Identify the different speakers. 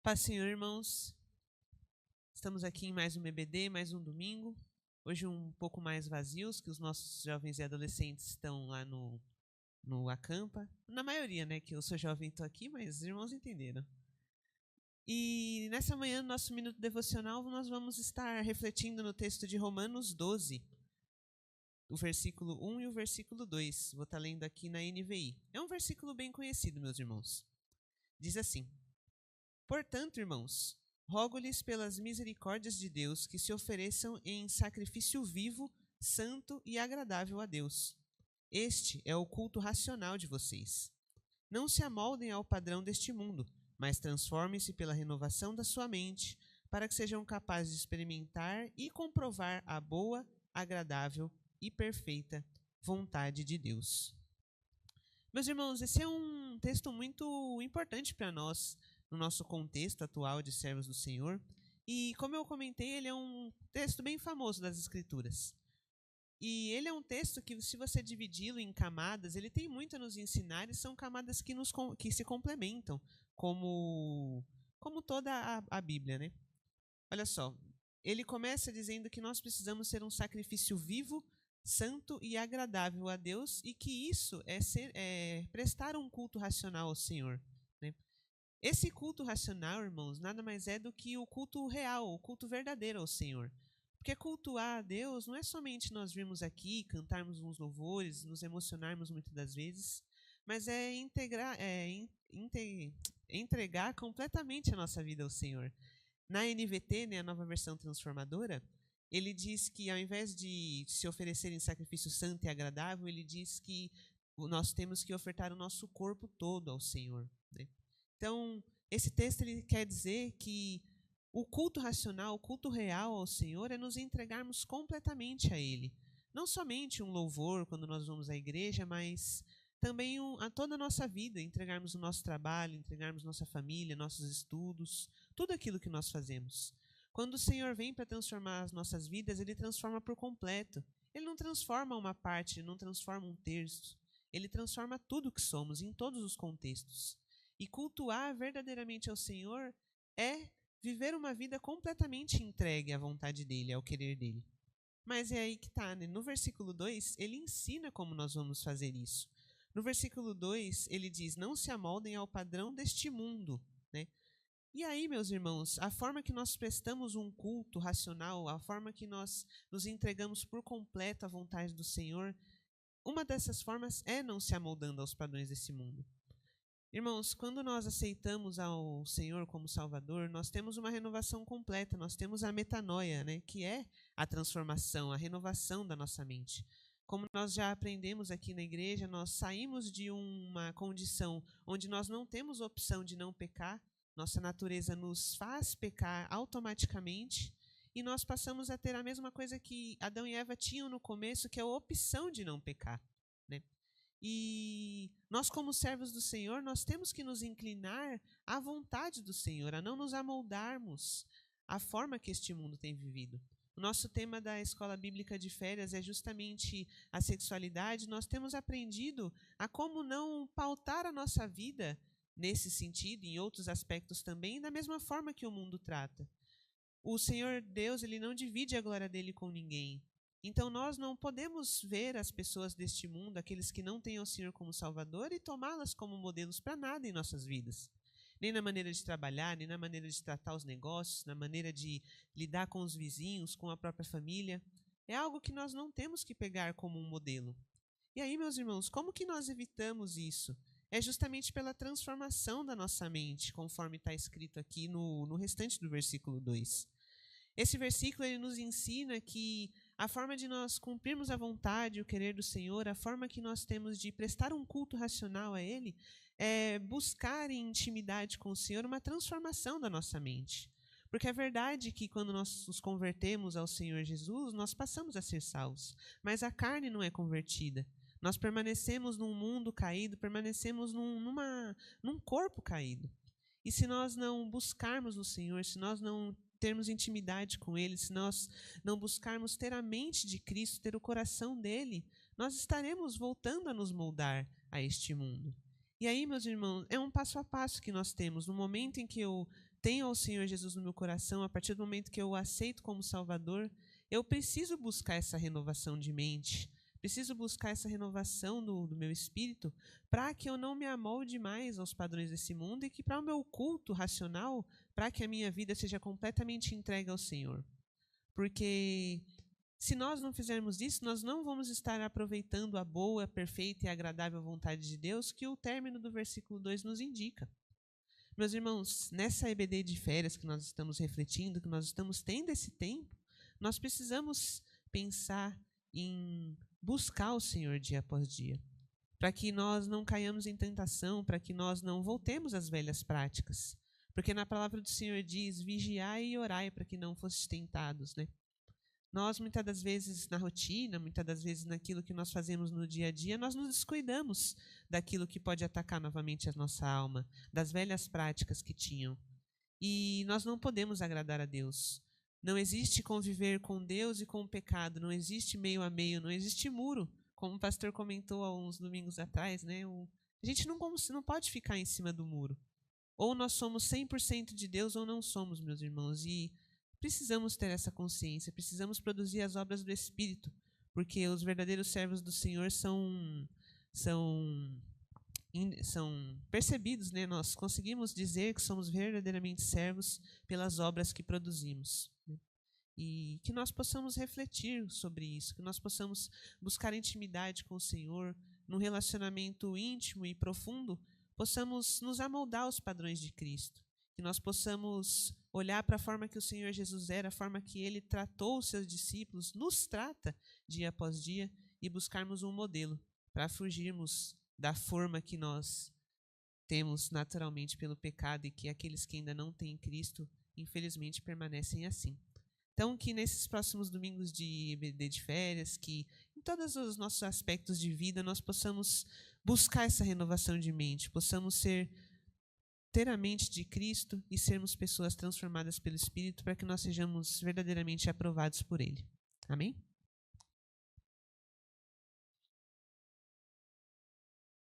Speaker 1: Paz, Senhor, irmãos. Estamos aqui em mais um EBD, mais um domingo. Hoje um pouco mais vazios, que os nossos jovens e adolescentes estão lá no Acampa. Na maioria, né, que eu sou jovem e estou aqui, mas os irmãos entenderam. E nessa manhã, no nosso Minuto Devocional, nós vamos estar refletindo no texto de Romanos 12, o versículo 1 e o versículo 2. Vou estar lendo aqui na NVI. É um versículo bem conhecido, meus irmãos. Diz assim: Portanto, irmãos, rogo-lhes pelas misericórdias de Deus que se ofereçam em sacrifício vivo, santo e agradável a Deus. Este é o culto racional de vocês. Não se amoldem ao padrão deste mundo, mas transformem-se pela renovação da sua mente, para que sejam capazes de experimentar e comprovar a boa, agradável e perfeita vontade de Deus. Meus irmãos, esse é um texto muito importante para nós, no nosso contexto atual de servos do Senhor. E, como eu comentei, ele é um texto bem famoso das Escrituras. E ele é um texto que, se você dividi-lo em camadas, ele tem muito a nos ensinar e são camadas que se complementam, como toda a Bíblia, né? Olha só, ele começa dizendo que nós precisamos ser um sacrifício vivo, santo e agradável a Deus, e que isso é prestar um culto racional ao Senhor, né? Esse culto racional, irmãos, nada mais é do que o culto real, o culto verdadeiro ao Senhor. Porque cultuar a Deus não é somente nós virmos aqui, cantarmos uns louvores, nos emocionarmos muitas das vezes, mas é entregar completamente a nossa vida ao Senhor. Na NVT, né, a nova versão transformadora, ele diz que ao invés de se oferecer em sacrifício santo e agradável, ele diz que nós temos que ofertar o nosso corpo todo ao Senhor, né? Então, esse texto ele quer dizer que o culto racional, o culto real ao Senhor é nos entregarmos completamente a Ele. Não somente um louvor quando nós vamos à igreja, mas também a toda a nossa vida, entregarmos o nosso trabalho, entregarmos nossa família, nossos estudos, tudo aquilo que nós fazemos. Quando o Senhor vem para transformar as nossas vidas, Ele transforma por completo. Ele não transforma uma parte, não transforma um terço. Ele transforma tudo o que somos, em todos os contextos. E cultuar verdadeiramente ao Senhor é viver uma vida completamente entregue à vontade dEle, ao querer dEle. Mas é aí que está, né? No versículo 2, ele ensina como nós vamos fazer isso. No versículo 2, ele diz, não se amoldem ao padrão deste mundo, né? E aí, meus irmãos, a forma que nós prestamos um culto racional, a forma que nós nos entregamos por completo à vontade do Senhor, uma dessas formas é não se amoldando aos padrões desse mundo. Irmãos, quando nós aceitamos ao Senhor como Salvador, nós temos uma renovação completa, nós temos a metanoia, né, que é a transformação, a renovação da nossa mente. Como nós já aprendemos aqui na igreja, nós saímos de uma condição onde nós não temos opção de não pecar, nossa natureza nos faz pecar automaticamente, e nós passamos a ter a mesma coisa que Adão e Eva tinham no começo, que é a opção de não pecar, né? E nós, como servos do Senhor, nós temos que nos inclinar à vontade do Senhor, a não nos amoldarmos à forma que este mundo tem vivido. O nosso tema da Escola Bíblica de Férias é justamente a sexualidade. Nós temos aprendido a como não pautar a nossa vida nesse sentido, em outros aspectos também, da mesma forma que o mundo trata. O Senhor Deus, Ele não divide a glória dele com ninguém. Então nós não podemos ver as pessoas deste mundo, aqueles que não têm o Senhor como Salvador, e tomá-las como modelos para nada em nossas vidas. Nem na maneira de trabalhar, nem na maneira de tratar os negócios, na maneira de lidar com os vizinhos, com a própria família. É algo que nós não temos que pegar como um modelo. E aí, meus irmãos, como que nós evitamos isso? É justamente pela transformação da nossa mente, conforme está escrito aqui no restante do versículo 2. Esse versículo ele nos ensina que a forma de nós cumprirmos a vontade, o querer do Senhor, a forma que nós temos de prestar um culto racional a Ele, é buscar em intimidade com o Senhor uma transformação da nossa mente. Porque é verdade que quando nós nos convertemos ao Senhor Jesus, nós passamos a ser salvos, mas a carne não é convertida. Nós permanecemos num mundo caído, permanecemos num corpo caído. E se nós não buscarmos o Senhor, se nós não termos intimidade com Ele, se nós não buscarmos ter a mente de Cristo, ter o coração dEle, nós estaremos voltando a nos moldar a este mundo. E aí, meus irmãos, é um passo a passo que nós temos. No momento em que eu tenho ao Senhor Jesus no meu coração, a partir do momento que eu o aceito como Salvador, eu preciso buscar essa renovação de mente, preciso buscar essa renovação do meu espírito, para que eu não me amolde mais aos padrões desse mundo e que para o meu culto racional, para que a minha vida seja completamente entregue ao Senhor. Porque se nós não fizermos isso, nós não vamos estar aproveitando a boa, perfeita e agradável vontade de Deus que o término do versículo 2 nos indica. Meus irmãos, nessa EBD de férias que nós estamos refletindo, que nós estamos tendo esse tempo, nós precisamos pensar em buscar o Senhor dia após dia, para que nós não caiamos em tentação, para que nós não voltemos às velhas práticas. Porque na palavra do Senhor diz, vigiai e orai para que não fostes tentados, né? Nós, muitas das vezes, na rotina, muitas das vezes naquilo que nós fazemos no dia a dia, nós nos descuidamos daquilo que pode atacar novamente a nossa alma, das velhas práticas que tinham. E nós não podemos agradar a Deus. Não existe conviver com Deus e com o pecado, não existe meio a meio, não existe muro, como o pastor comentou há uns domingos atrás, né? A gente não pode ficar em cima do muro. Ou nós somos 100% de Deus ou não somos, meus irmãos, e precisamos ter essa consciência, precisamos produzir as obras do Espírito, porque os verdadeiros servos do Senhor são percebidos, né? Nós conseguimos dizer que somos verdadeiramente servos pelas obras que produzimos. Né? E que nós possamos refletir sobre isso, que nós possamos buscar intimidade com o Senhor, num relacionamento íntimo e profundo, possamos nos amoldar aos padrões de Cristo, que nós possamos olhar para a forma que o Senhor Jesus era, a forma que Ele tratou os seus discípulos, nos trata dia após dia, e buscarmos um modelo para fugirmos da forma que nós temos naturalmente pelo pecado e que aqueles que ainda não têm Cristo, infelizmente, permanecem assim. Então, que nesses próximos domingos de EBD de férias, que em todos os nossos aspectos de vida, nós possamos buscar essa renovação de mente, possamos ter a mente de Cristo e sermos pessoas transformadas pelo Espírito para que nós sejamos verdadeiramente aprovados por Ele. Amém?